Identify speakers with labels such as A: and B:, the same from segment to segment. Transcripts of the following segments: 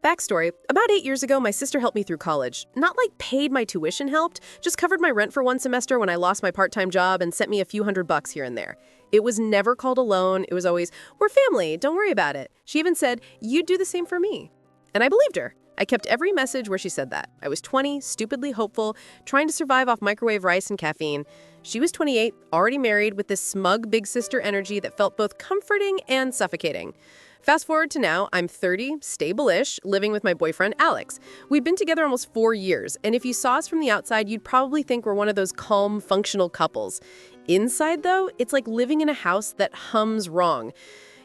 A: Backstory, about 8 years ago, my sister helped me through college. Not like paid my tuition helped, just covered my rent for one semester when I lost my part-time job and sent me a few $100 here and there. It was never called a loan. It was always, we're family, don't worry about it. She even said, you'd do the same for me. And I believed her. I kept every message where she said that. I was 20, stupidly hopeful, trying to survive off microwave rice and caffeine. She was 28, already married, with this smug big sister energy that felt both comforting and suffocating. Fast forward to now, I'm 30, stable-ish, living with my boyfriend, Alex. We've been together almost 4 years, and if you saw us from the outside, you'd probably think we're one of those calm, functional couples. Inside, though, it's like living in a house that hums wrong.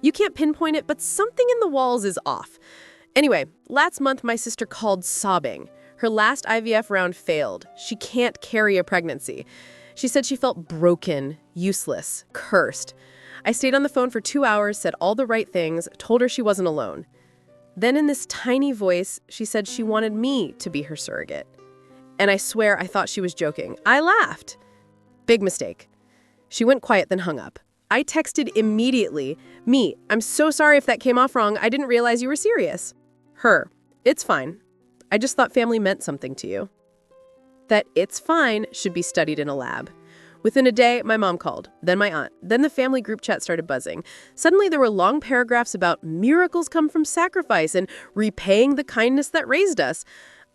A: You can't pinpoint it, but something in the walls is off. Anyway, last month, my sister called sobbing. Her last IVF round failed. She can't carry a pregnancy. She said she felt broken, useless, cursed. I stayed on the phone for 2 hours, said all the right things, told her she wasn't alone. Then in this tiny voice, she said she wanted me to be her surrogate. And I swear I thought she was joking. I laughed. Big mistake. She went quiet, then hung up. I texted immediately, me, I'm so sorry if that came off wrong. I didn't realize you were serious. Her, it's fine. I just thought family meant something to you. That it's fine should be studied in a lab. Within a day, my mom called, then my aunt, then the family group chat started buzzing. Suddenly, there were long paragraphs about miracles come from sacrifice and repaying the kindness that raised us.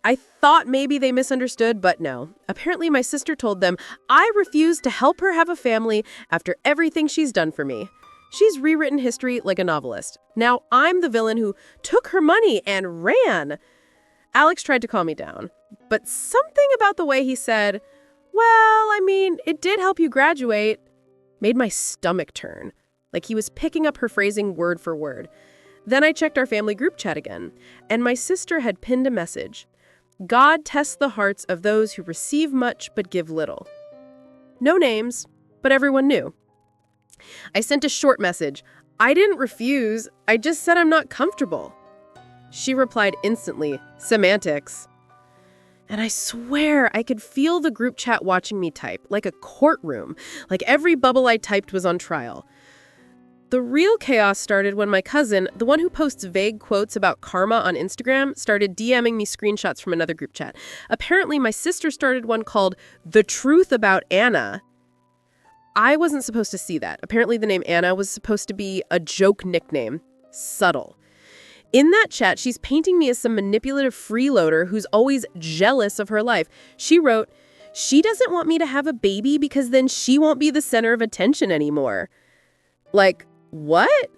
A: I thought maybe they misunderstood, but no. Apparently, my sister told them I refused to help her have a family after everything she's done for me. She's rewritten history like a novelist. Now I'm the villain who took her money and ran. Alex tried to calm me down, but something about the way he said, well, I mean, it did help you graduate, made my stomach turn, like he was picking up her phrasing word for word. Then I checked our family group chat again, and my sister had pinned a message. God tests the hearts of those who receive much but give little. No names, but everyone knew. I sent a short message. I didn't refuse, I just said I'm not comfortable. She replied instantly, semantics. And I swear I could feel the group chat watching me type, like a courtroom, like every bubble I typed was on trial. The real chaos started when my cousin, the one who posts vague quotes about karma on Instagram, started DMing me screenshots from another group chat. Apparently, my sister started one called The Truth About Anna. I wasn't supposed to see that. Apparently, the name Anna was supposed to be a joke nickname. Subtle. In that chat, she's painting me as some manipulative freeloader who's always jealous of her life. She wrote, she doesn't want me to have a baby because then she won't be the center of attention anymore. Like, what?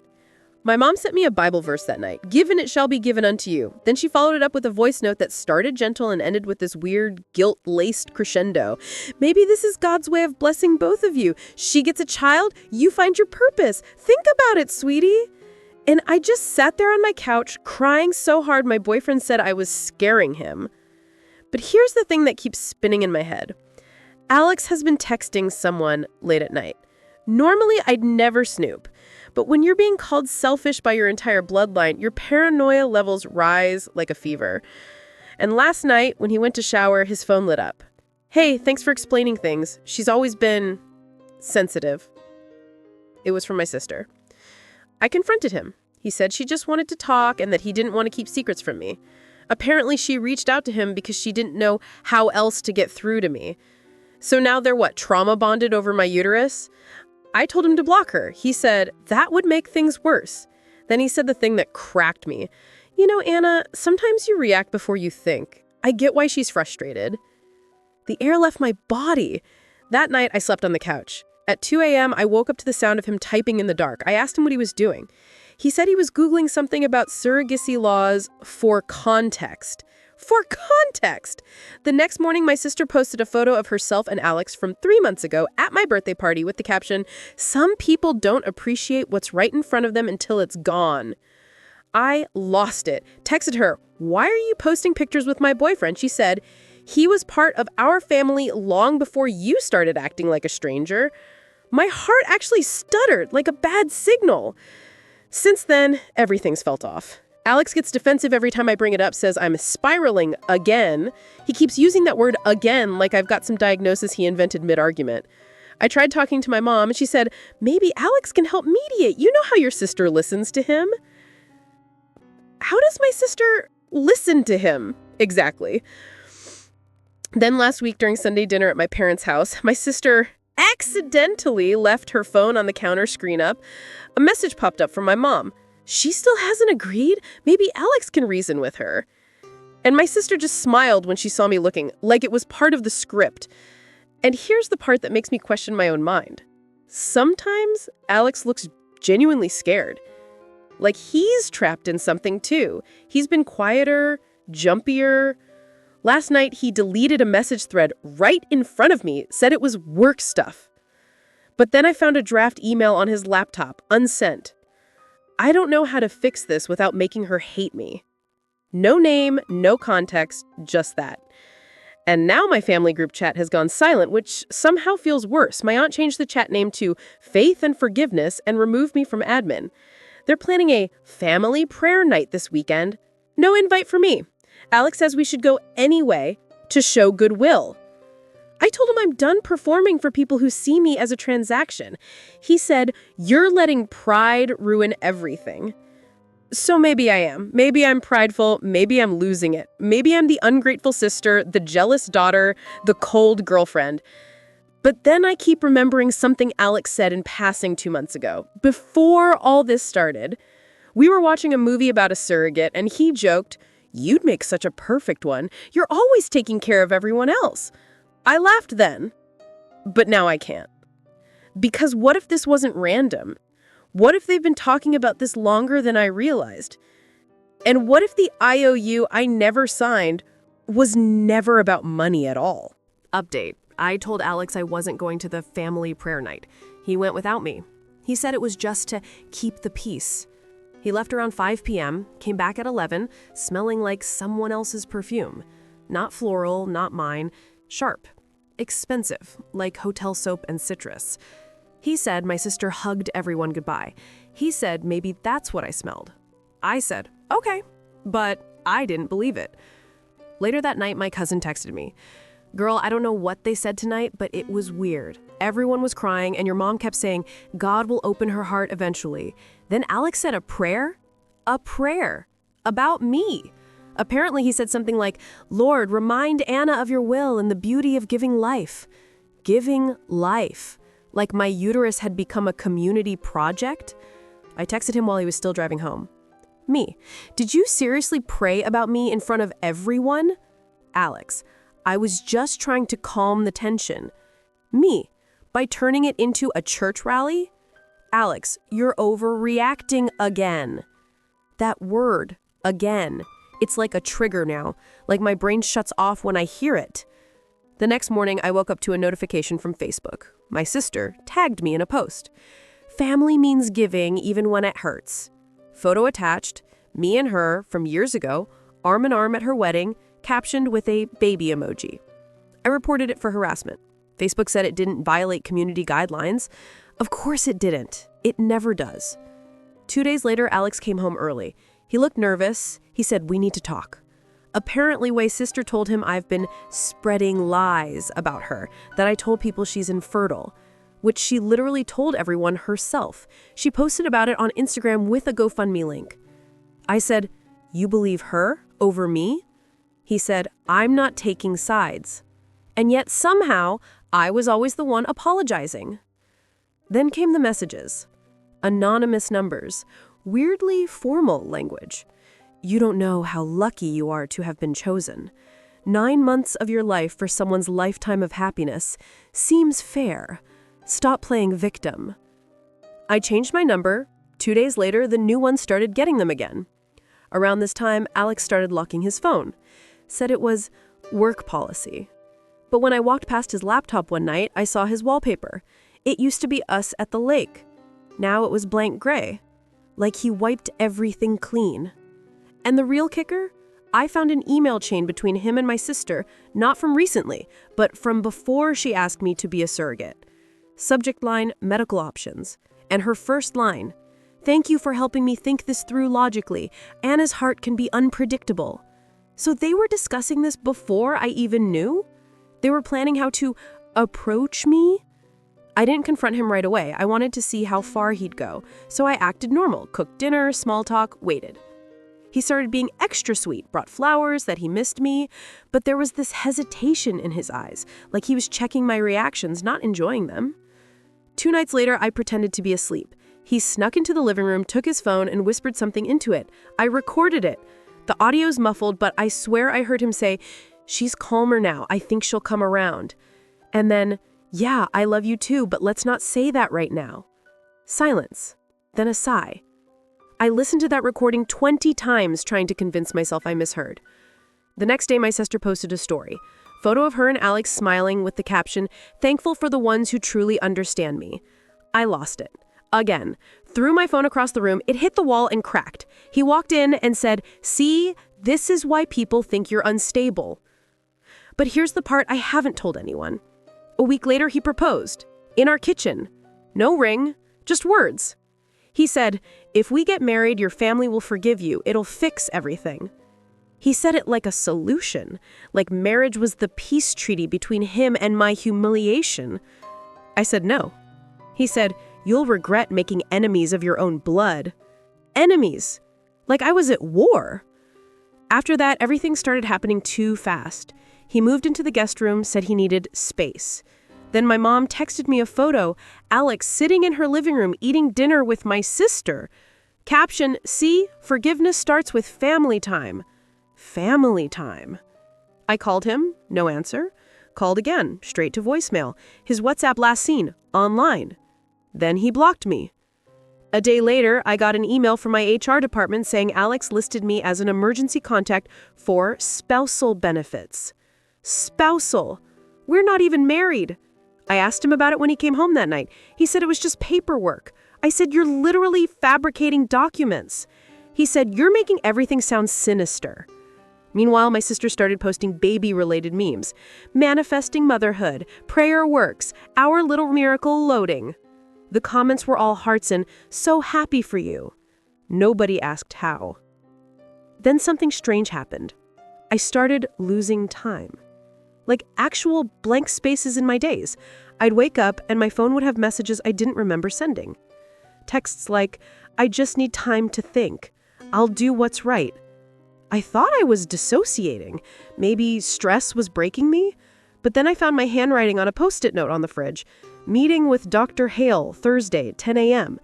A: My mom sent me a Bible verse that night. Given it shall be given unto you. Then she followed it up with a voice note that started gentle and ended with this weird guilt-laced crescendo. Maybe this is God's way of blessing both of you. She gets a child, you find your purpose. Think about it, sweetie. And I just sat there on my couch, crying so hard my boyfriend said I was scaring him. But here's the thing that keeps spinning in my head. Alex has been texting someone late at night. Normally, I'd never snoop. But when you're being called selfish by your entire bloodline, your paranoia levels rise like a fever. And last night, when he went to shower, his phone lit up. Hey, thanks for explaining things. She's always been sensitive. It was from my sister. I confronted him. He said she just wanted to talk and that he didn't want to keep secrets from me. Apparently, she reached out to him because she didn't know how else to get through to me. So now they're trauma bonded over my uterus? I told him to block her. He said, that would make things worse. Then he said the thing that cracked me. You know, Anna, sometimes you react before you think. I get why she's frustrated. The air left my body. That night, I slept on the couch. At 2 a.m., I woke up to the sound of him typing in the dark. I asked him what he was doing. He said he was Googling something about surrogacy laws for context. For context! The next morning, my sister posted a photo of herself and Alex from 3 months ago at my birthday party with the caption, some people don't appreciate what's right in front of them until it's gone. I lost it. Texted her, why are you posting pictures with my boyfriend? She said, he was part of our family long before you started acting like a stranger. My heart actually stuttered like a bad signal. Since then, everything's felt off. Alex gets defensive every time I bring it up, says I'm spiraling again. He keeps using that word again like I've got some diagnosis he invented mid-argument. I tried talking to my mom, and she said, maybe Alex can help mediate. You know how your sister listens to him. How does my sister Listen to him. Exactly. Then last week during Sunday dinner at my parents' house, my sister accidentally left her phone on the counter screen up. A message popped up from my mom. She still hasn't agreed? Maybe Alex can reason with her. And my sister just smiled when she saw me looking, like it was part of the script. And here's the part that makes me question my own mind. Sometimes Alex looks genuinely scared. Like he's trapped in something too. He's been quieter, jumpier. Last night, he deleted a message thread right in front of me, said it was work stuff. But then I found a draft email on his laptop, unsent. I don't know how to fix this without making her hate me. No name, no context, just that. And now my family group chat has gone silent, which somehow feels worse. My aunt changed the chat name to Faith and Forgiveness and removed me from admin. They're planning a family prayer night this weekend. No invite for me. Alex says we should go anyway to show goodwill. I told him I'm done performing for people who see me as a transaction. He said, "You're letting pride ruin everything." So maybe I am. Maybe I'm prideful. Maybe I'm losing it. Maybe I'm the ungrateful sister, the jealous daughter, the cold girlfriend. But then I keep remembering something Alex said in passing 2 months ago. Before all this started, we were watching a movie about a surrogate, and he joked, "You'd make such a perfect one. You're always taking care of everyone else." I laughed then, but now I can't. Because what if this wasn't random? What if they've been talking about this longer than I realized? And what if the IOU I never signed was never about money at all? Update. I told Alex I wasn't going to the family prayer night. He went without me. He said it was just to keep the peace. He left around 5 p.m., came back at 11, smelling like someone else's perfume. Not floral, not mine. Sharp. Expensive, like hotel soap and citrus. He said my sister hugged everyone goodbye. He said maybe that's what I smelled. I said, okay, but I didn't believe it. Later that night, my cousin texted me. "Girl, I don't know what they said tonight, but it was weird. Everyone was crying, and your mom kept saying, God will open her heart eventually. Then Alex said a prayer? A prayer. About me. Apparently he said something like, Lord, remind Anna of your will and the beauty of giving life. Giving life. Like my uterus had become a community project? I texted him while he was still driving home. Me. Did you seriously pray about me in front of everyone? Alex. I was just trying to calm the tension. Me. By turning it into a church rally? Alex, you're overreacting again. That word, again. It's like a trigger now, like my brain shuts off when I hear it. The next morning, I woke up to a notification from Facebook. My sister tagged me in a post. Family means giving even when it hurts. Photo attached, me and her from years ago, arm in arm at her wedding, captioned with a baby emoji. I reported it for harassment. Facebook said it didn't violate community guidelines. Of course it didn't. It never does. 2 days later, Alex came home early. He looked nervous. He said, we need to talk. Apparently, Way's sister told him I've been spreading lies about her, that I told people she's infertile, which she literally told everyone herself. She posted about it on Instagram with a GoFundMe link. I said, you believe her over me? He said, I'm not taking sides. And yet somehow, I was always the one apologizing. Then came the messages. Anonymous numbers. Weirdly formal language. You don't know how lucky you are to have been chosen. 9 months of your life for someone's lifetime of happiness seems fair. Stop playing victim. I changed my number. 2 days later, the new one started getting them again. Around this time, Alex started locking his phone. Said it was work policy. But when I walked past his laptop one night, I saw his wallpaper. It used to be us at the lake. Now it was blank gray. Like he wiped everything clean. And the real kicker? I found an email chain between him and my sister, not from recently, but from before she asked me to be a surrogate. Subject line, medical options. And her first line, thank you for helping me think this through logically. Anna's heart can be unpredictable. So they were discussing this before I even knew? They were planning how to approach me? I didn't confront him right away. I wanted to see how far he'd go. So I acted normal, cooked dinner, small talk, waited. He started being extra sweet, brought flowers that he missed me, but there was this hesitation in his eyes, like he was checking my reactions, not enjoying them. 2 nights later, I pretended to be asleep. He snuck into the living room, took his phone, and whispered something into it. I recorded it. The audio's muffled, but I swear I heard him say, "She's calmer now. I think she'll come around." And then, "Yeah, I love you too, but let's not say that right now." Silence. Then a sigh. I listened to that recording 20 times trying to convince myself I misheard. The next day, my sister posted a story. Photo of her and Alex smiling with the caption, "Thankful for the ones who truly understand me." I lost it. Again. Threw my phone across the room, it hit the wall and cracked. He walked in and said, "See, this is why people think you're unstable." But here's the part I haven't told anyone. A week later, he proposed. In our kitchen. No ring, just words. He said, "If we get married, your family will forgive you. It'll fix everything." He said it like a solution, like marriage was the peace treaty between him and my humiliation. I said no. He said, "You'll regret making enemies of your own blood." Enemies. Like I was at war. After that, everything started happening too fast. He moved into the guest room, said he needed space. Then my mom texted me a photo, Alex sitting in her living room eating dinner with my sister. Caption, "See, forgiveness starts with family time." Family time. I called him, no answer. Called again, straight to voicemail. His WhatsApp last seen, online. Then he blocked me. A day later, I got an email from my HR department saying Alex listed me as an emergency contact for spousal benefits. Spousal. We're not even married. I asked him about it when he came home that night. He said it was just paperwork. I said, "You're literally fabricating documents." He said, "You're making everything sound sinister." Meanwhile, my sister started posting baby-related memes. Manifesting motherhood, prayer works, our little miracle loading. The comments were all hearts and "so happy for you." Nobody asked how. Then something strange happened. I started losing time. Like actual blank spaces in my days. I'd wake up and my phone would have messages I didn't remember sending. Texts like, "I just need time to think. I'll do what's right." I thought I was dissociating. Maybe stress was breaking me. But then I found my handwriting on a Post-it note on the fridge. "Meeting with Dr. Hale, Thursday, 10 a.m.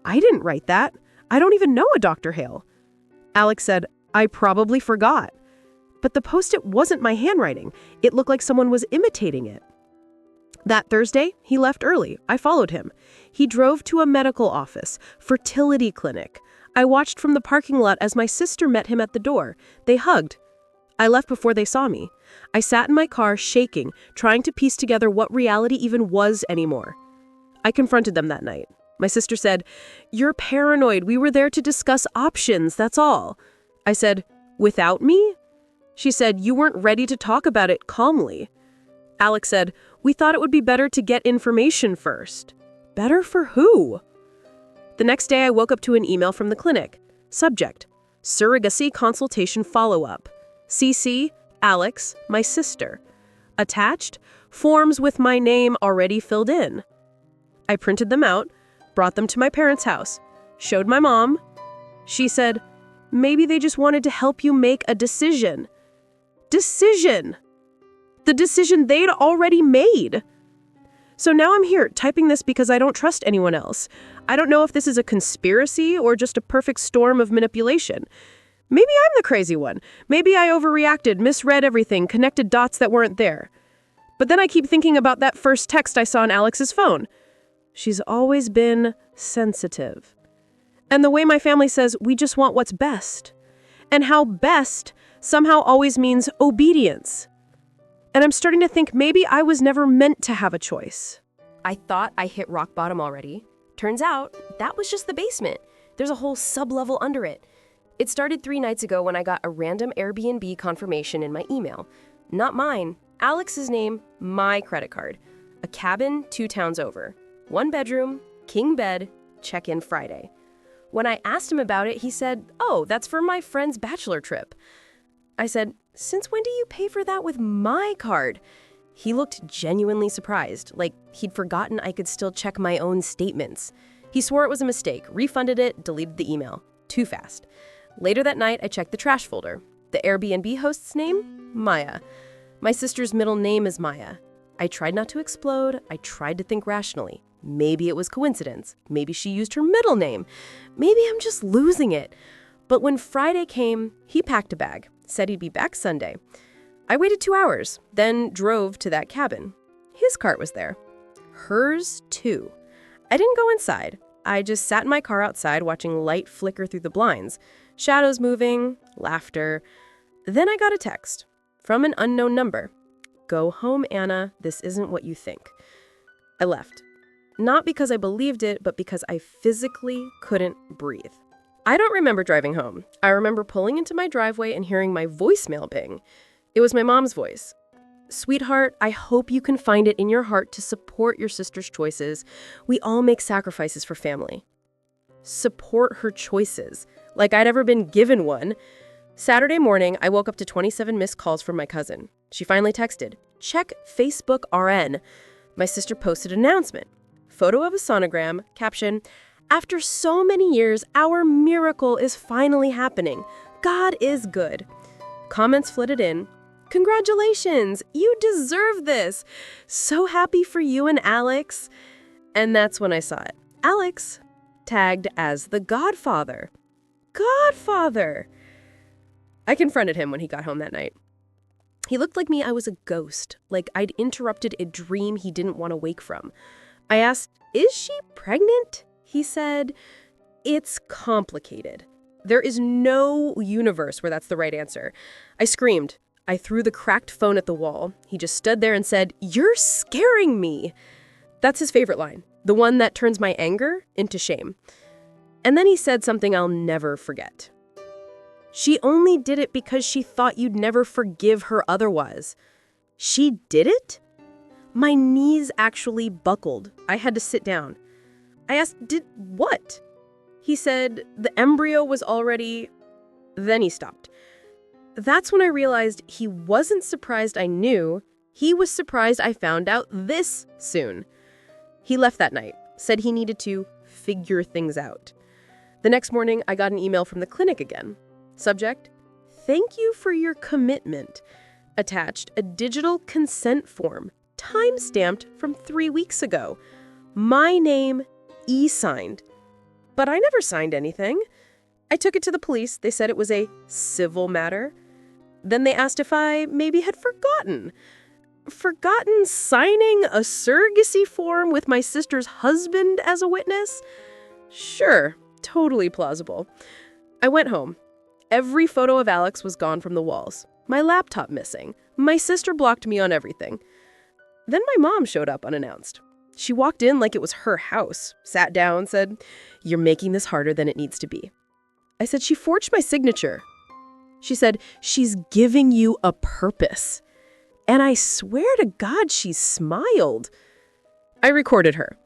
A: I didn't write that. I don't even know a Dr. Hale. Alex said, "I probably forgot." But the Post-it wasn't my handwriting. It looked like someone was imitating it. That Thursday, he left early. I followed him. He drove to a medical office, fertility clinic. I watched from the parking lot as my sister met him at the door. They hugged. I left before they saw me. I sat in my car, shaking, trying to piece together what reality even was anymore. I confronted them that night. My sister said, "You're paranoid. We were there to discuss options, that's all." I said, "Without me?" She said, "You weren't ready to talk about it calmly." Alex said, "We thought it would be better to get information first." Better for who? The next day, I woke up to an email from the clinic. Subject, surrogacy consultation follow-up. CC, Alex, my sister. Attached, forms with my name already filled in. I printed them out, brought them to my parents' house, showed my mom. She said, "Maybe they just wanted to help you make a decision." Decision! The decision they'd already made. So now I'm here, typing this because I don't trust anyone else. I don't know if this is a conspiracy or just a perfect storm of manipulation. Maybe I'm the crazy one. Maybe I overreacted, misread everything, connected dots that weren't there. But then I keep thinking about that first text I saw on Alex's phone. She's always been sensitive. And the way my family says, we just want what's best. And how best somehow always means obedience. And I'm starting to think maybe I was never meant to have a choice. I thought I hit rock bottom already. Turns out, that was just the basement. There's a whole sub-level under it. It started 3 nights ago when I got a random Airbnb confirmation in my email. Not mine, Alex's name, my credit card. A cabin 2 towns over. 1 bedroom, king bed, check-in Friday. When I asked him about it, he said, "Oh, that's for my friend's bachelor trip." I said, "Since when do you pay for that with my card?" He looked genuinely surprised, like he'd forgotten I could still check my own statements. He swore it was a mistake, refunded it, deleted the email. Too fast. Later that night, I checked the trash folder. The Airbnb host's name? Maya. My sister's middle name is Maya. I tried not to explode. I tried to think rationally. Maybe it was coincidence. Maybe she used her middle name. Maybe I'm just losing it. But when Friday came, he packed a bag, said he'd be back Sunday. I waited 2 hours, then drove to that cabin. His cart was there. Hers, too. I didn't go inside. I just sat in my car outside watching light flicker through the blinds, shadows moving, laughter. Then I got a text from an unknown number. "Go home, Anna. This isn't what you think." I left. Not because I believed it, but because I physically couldn't breathe. I don't remember driving home. I remember pulling into my driveway and hearing my voicemail bing. It was my mom's voice. "Sweetheart, I hope you can find it in your heart to support your sister's choices. We all make sacrifices for family." Support her choices. Like I'd ever been given one. Saturday morning, I woke up to 27 missed calls from my cousin. She finally texted, "Check Facebook RN." My sister posted an announcement. Photo of a sonogram, caption, "After so many years, our miracle is finally happening. God is good." Comments flooded in. "Congratulations, you deserve this. So happy for you and Alex." And that's when I saw it. Alex, tagged as the Godfather. Godfather! I confronted him when he got home that night. He looked like me I was a ghost, like I'd interrupted a dream he didn't want to wake from. I asked, "Is she pregnant?" He said, "It's complicated. There is no universe where that's the right answer." I screamed. I threw the cracked phone at the wall. He just stood there and said, "You're scaring me." That's his favorite line, the one that turns my anger into shame. And then he said something I'll never forget. "She only did it because she thought you'd never forgive her otherwise." She did it? My knees actually buckled. I had to sit down. I asked, "Did what?" He said, "The embryo was already..." Then he stopped. That's when I realized he wasn't surprised I knew. He was surprised I found out this soon. He left that night, said he needed to figure things out. The next morning, I got an email from the clinic again. Subject, "Thank you for your commitment." Attached, a digital consent form, time-stamped from 3 weeks ago. My name, e-signed. But I never signed anything. I took it to the police. They said it was a civil matter. Then they asked if I maybe had forgotten. Forgotten signing a surrogacy form with my sister's husband as a witness? Sure, totally plausible. I went home. Every photo of Alex was gone from the walls. My laptop missing. My sister blocked me on everything. Then my mom showed up unannounced. She walked in like it was her house, sat down, said, "You're making this harder than it needs to be." I said, "She forged my signature." She said, "She's giving you a purpose." And I swear to God, she smiled. I recorded her.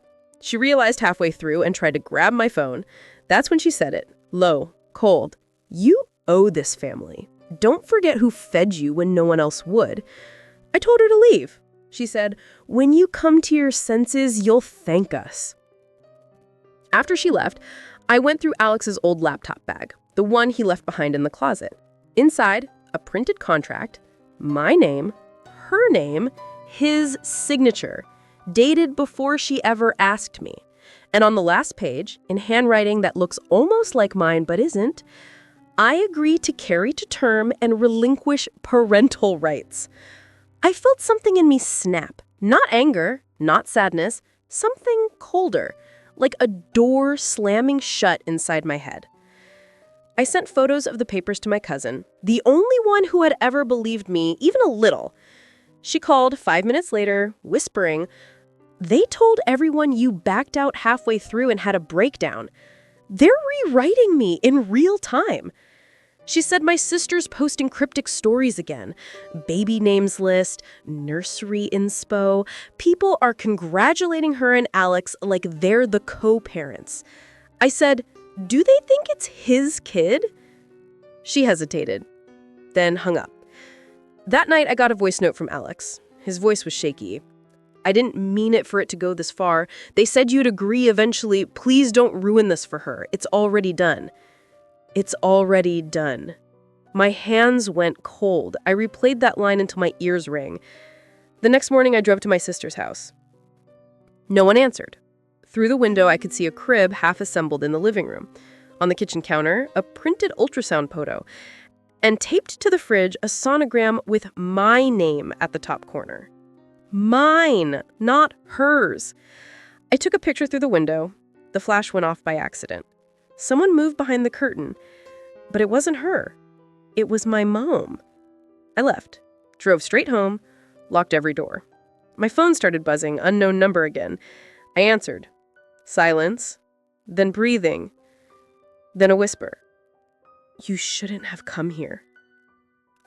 A: She realized halfway through and tried to grab my phone. That's when she said it, low, cold. "You owe this family. Don't forget who fed you when no one else would." I told her to leave. She said, "When you come to your senses, you'll thank us." After she left, I went through Alex's old laptop bag, the one he left behind in the closet. Inside, a printed contract, my name, her name, his signature, dated before she ever asked me. And on the last page, in handwriting that looks almost like mine but isn't, "I agree to carry to term and relinquish parental rights." I felt something in me snap. Not anger, not sadness, something colder, like a door slamming shut inside my head. I sent photos of the papers to my cousin, the only one who had ever believed me, even a little. She called 5 minutes later, whispering, "They told everyone you backed out halfway through and had a breakdown. They're rewriting me in real time." She said my sister's posting cryptic stories again. Baby names list, nursery inspo. People are congratulating her and Alex like they're the co-parents. I said, "Do they think it's his kid?" She hesitated, then hung up. That night, I got a voice note from Alex. His voice was shaky. "I didn't mean it for it to go this far. They said you'd agree eventually. Please don't ruin this for her. It's already done." It's already done. My hands went cold. I replayed that line until my ears rang. The next morning, I drove to my sister's house. No one answered. Through the window, I could see a crib half assembled in the living room. On the kitchen counter, a printed ultrasound photo. And taped to the fridge, a sonogram with my name at the top corner. Mine, not hers. I took a picture through the window. The flash went off by accident. Someone moved behind the curtain, but it wasn't her. It was my mom. I left, drove straight home, locked every door. My phone started buzzing, unknown number again. I answered. Silence, then breathing, then a whisper. You shouldn't have come here.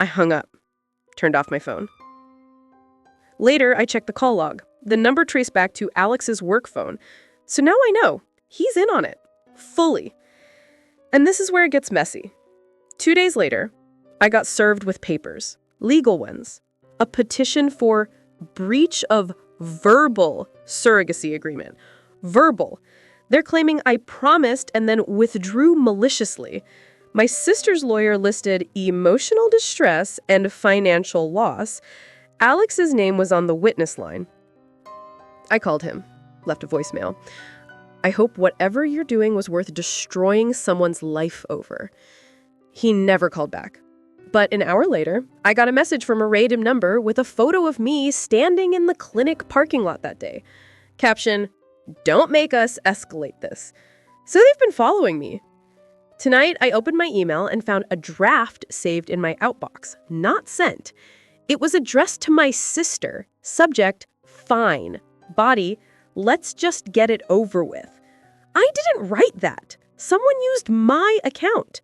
A: I hung up, turned off my phone. Later, I checked the call log. The number traced back to Alex's work phone. So now I know. He's in on it. Fully. And this is where it gets messy. 2 days later, I got served with papers. Legal ones. A petition for breach of verbal surrogacy agreement. Verbal. They're claiming I promised and then withdrew maliciously. My sister's lawyer listed emotional distress and financial loss. Alex's name was on the witness line. I called him, left a voicemail. I hope whatever you're doing was worth destroying someone's life over. He never called back. But an hour later, I got a message from a random number with a photo of me standing in the clinic parking lot that day. Caption, don't make us escalate this. So they've been following me. Tonight, I opened my email and found a draft saved in my outbox, not sent. It was addressed to my sister. Subject, fine. Body, let's just get it over with. I didn't write that. Someone used my account.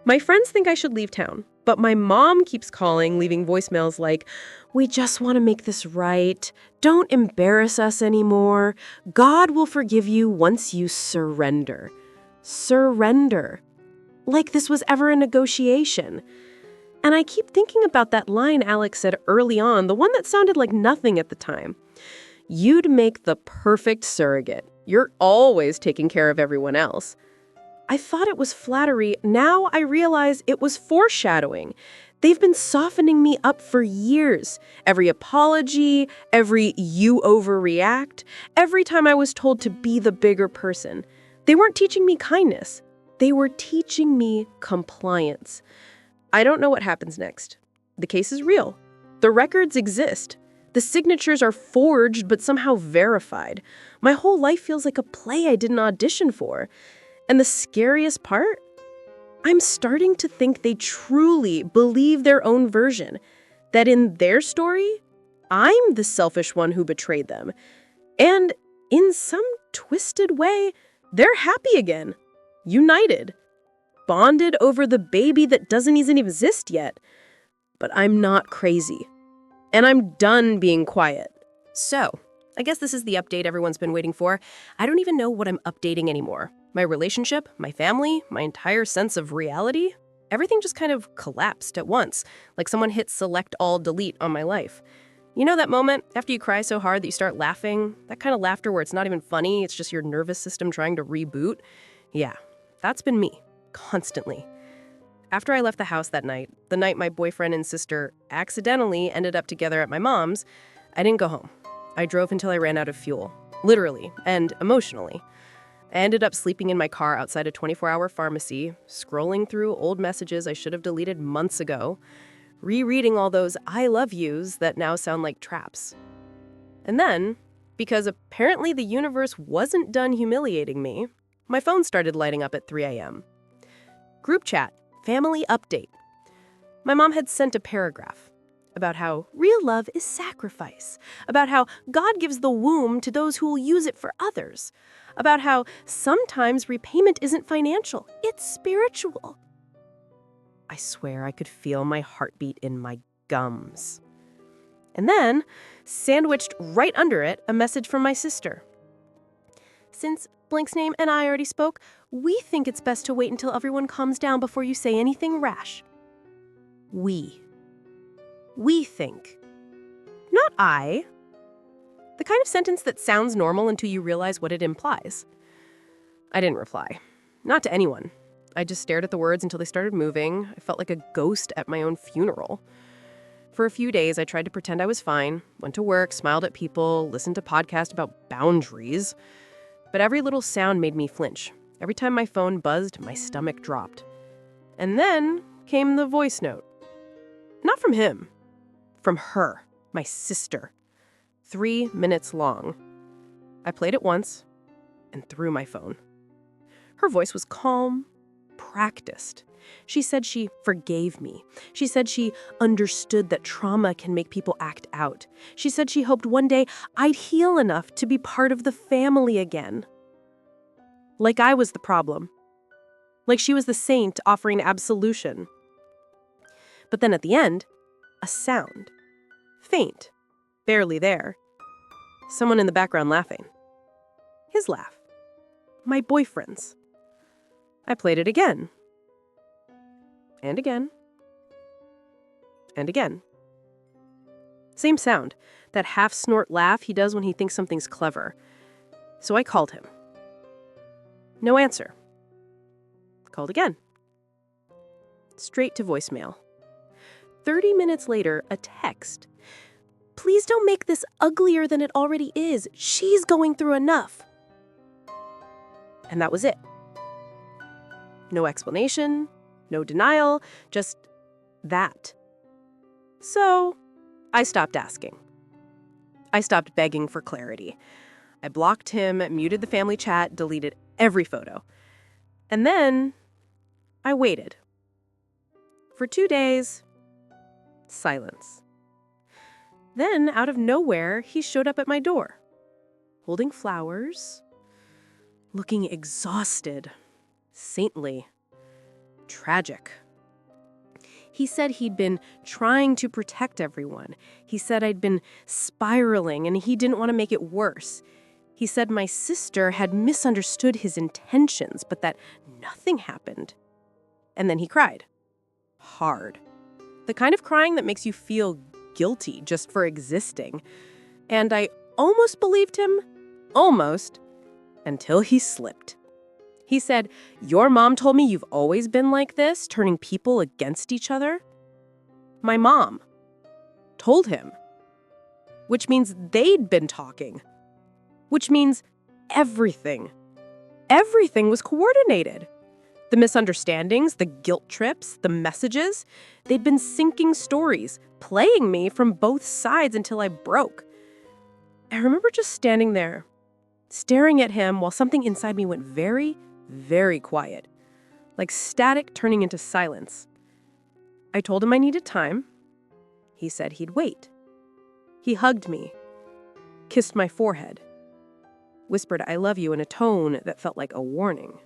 A: My friends think I should leave town, but my mom keeps calling, leaving voicemails like, we just want to make this right. Don't embarrass us anymore. God will forgive you once you surrender. Surrender. Like this was ever a negotiation. And I keep thinking about that line Alex said early on, the one that sounded like nothing at the time. You'd make the perfect surrogate. You're always taking care of everyone else. I thought it was flattery. Now I realize it was foreshadowing. They've been softening me up for years. Every apology, every you overreact, every time I was told to be the bigger person. They weren't teaching me kindness. They were teaching me compliance. I don't know what happens next. The case is real. The records exist. The signatures are forged but somehow verified. My whole life feels like a play I didn't audition for. And the scariest part? I'm starting to think they truly believe their own version. That in their story, I'm the selfish one who betrayed them. And in some twisted way, they're happy again. United. Bonded over the baby that doesn't even exist yet. But I'm not crazy. And I'm done being quiet. So, I guess this is the update everyone's been waiting for. I don't even know what I'm updating anymore. My relationship, my family, my entire sense of reality, everything just kind of collapsed at once, like someone hit select all delete on my life. You know that moment after you cry so hard that you start laughing? That kind of laughter where it's not even funny, it's just your nervous system trying to reboot? Yeah, that's been me, constantly. After I left the house that night, the night my boyfriend and sister accidentally ended up together at my mom's, I didn't go home. I drove until I ran out of fuel, literally and emotionally. I ended up sleeping in my car outside a 24-hour pharmacy, scrolling through old messages I should have deleted months ago, rereading all those I love yous that now sound like traps. And then, because apparently the universe wasn't done humiliating me, my phone started lighting up at 3 a.m. Group chat, family update. My mom had sent a paragraph about how real love is sacrifice, about how God gives the womb to those who will use it for others, about how sometimes repayment isn't financial, it's spiritual. I swear I could feel my heartbeat in my gums. And then, sandwiched right under it, a message from my sister. Since blank's name and I already spoke, we think it's best to wait until everyone calms down before you say anything rash. We think. Not I. The kind of sentence that sounds normal until you realize what it implies. I didn't reply. Not to anyone. I just stared at the words until they started moving. I felt like a ghost at my own funeral. For a few days, I tried to pretend I was fine, went to work, smiled at people, listened to podcasts about boundaries. But every little sound made me flinch. Every time my phone buzzed, my stomach dropped. And then came the voice note. Not from him. From her, my sister. 3 minutes long. I played it once and threw my phone. Her voice was calm, practiced. She said she forgave me. She said she understood that trauma can make people act out. She said she hoped one day I'd heal enough to be part of the family again. Like I was the problem. Like she was the saint offering absolution. But then at the end, a sound. Faint. Barely there. Someone in the background laughing. His laugh. My boyfriend's. I played it again. And again. And again. Same sound. That half-snort laugh he does when he thinks something's clever. So I called him. No answer. Called again. Straight to voicemail. 30 minutes later, a text. Please don't make this uglier than it already is. She's going through enough. And that was it. No explanation, no denial, just that. So, I stopped asking. I stopped begging for clarity. I blocked him, muted the family chat, deleted every photo. And then, I waited. For 2 days, silence. Then, out of nowhere, he showed up at my door, holding flowers, looking exhausted, saintly, tragic. He said he'd been trying to protect everyone. He said I'd been spiraling and he didn't want to make it worse. He said my sister had misunderstood his intentions, but that nothing happened. And then he cried. Hard. The kind of crying that makes you feel guilty just for existing. And I almost believed him. Almost. Until he slipped. He said, "Your mom told me you've always been like this, turning people against each other." My mom told him. Which means they'd been talking. Which means everything. Everything was coordinated. The misunderstandings, the guilt trips, the messages, they'd been syncing stories, playing me from both sides until I broke. I remember just standing there, staring at him while something inside me went very, very quiet, like static turning into silence. I told him I needed time. He said he'd wait. He hugged me, kissed my forehead, whispered "I love you" in a tone that felt like a warning.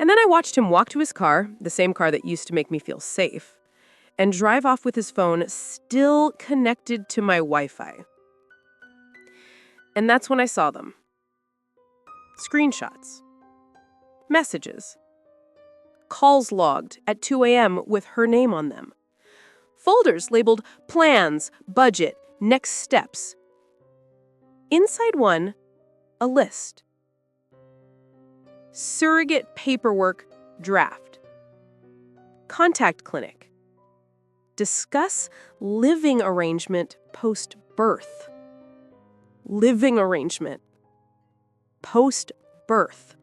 A: And then I watched him walk to his car, the same car that used to make me feel safe, and drive off with his phone still connected to my Wi-Fi. And that's when I saw them. Screenshots. Messages. Calls logged at 2 a.m. with her name on them. Folders labeled plans, budget, next steps. Inside one, a list. Surrogate paperwork draft. Contact clinic. Discuss living arrangement post-birth. Living arrangement. Post-birth.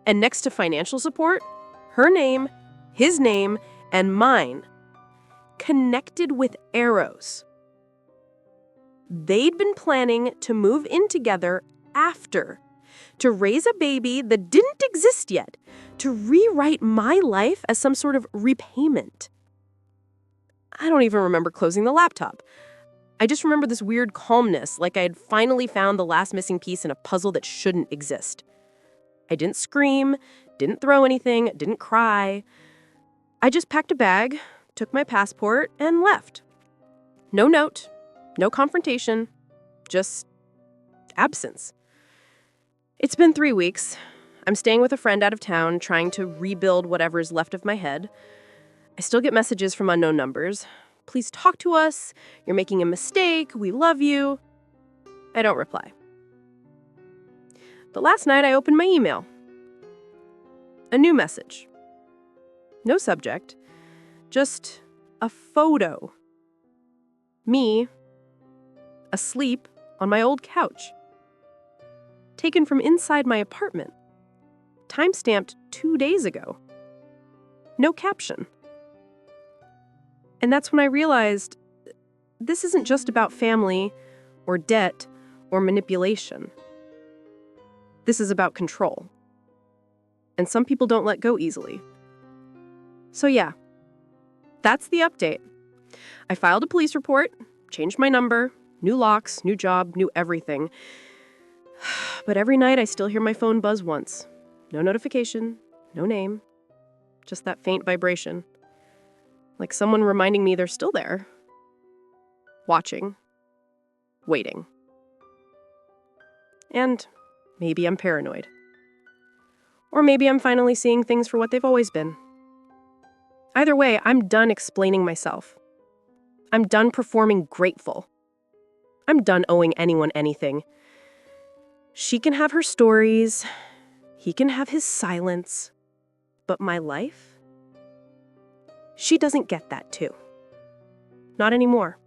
A: And next to financial support, her name, his name, and mine. Connected with arrows. They'd been planning to move in together after. To raise a baby that didn't exist yet. To rewrite my life as some sort of repayment. I don't even remember closing the laptop. I just remember this weird calmness, like I had finally found the last missing piece in a puzzle that shouldn't exist. I didn't scream, didn't throw anything, didn't cry. I just packed a bag, took my passport, and left. No note, no confrontation, just absence. It's been 3 weeks. I'm staying with a friend out of town, trying to rebuild whatever's left of my head. I still get messages from unknown numbers. Please talk to us. You're making a mistake. We love you. I don't reply. But last night I opened my email. A new message. No subject. Just a photo. Me, asleep on my old couch. Taken from inside my apartment. Timestamped 2 days ago. No caption. And that's when I realized this isn't just about family or debt or manipulation. This is about control. And some people don't let go easily. So yeah, that's the update. I filed a police report, changed my number, new locks, new job, new everything. But every night I still hear my phone buzz once. No notification, no name, just that faint vibration. Like someone reminding me they're still there. Watching. Waiting. And maybe I'm paranoid. Or maybe I'm finally seeing things for what they've always been. Either way, I'm done explaining myself. I'm done performing grateful. I'm done owing anyone anything. She can have her stories. He can have his silence. But my life? She doesn't get that too. Not anymore.